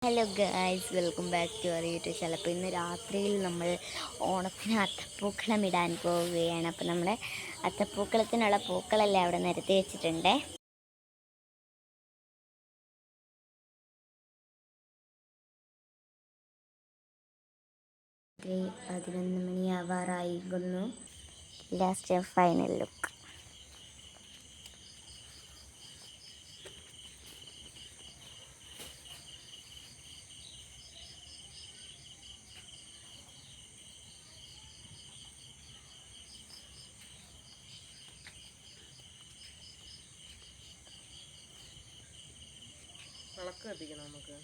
Hello guys, welcome back to our YouTube channel. അപ്പോൾ ഇന്ന് രാത്രിയിൽ നമ്മൾ ഓണത്തിന് അത്തപ്പൂക്കളം ഇടാൻ പോവുകയാണ്. അപ്പോൾ നമ്മുടെ അത്തപ്പൂക്കളത്തിനുള്ള പൂക്കളെല്ലാം അവിടെ നിരത്തി വെച്ചിട്ടുണ്ട്. രാത്രി 11 മണിയാവാറായിരുന്നു. Last final look. വിളക്ക് കത്തിക്കണം നമുക്ക്.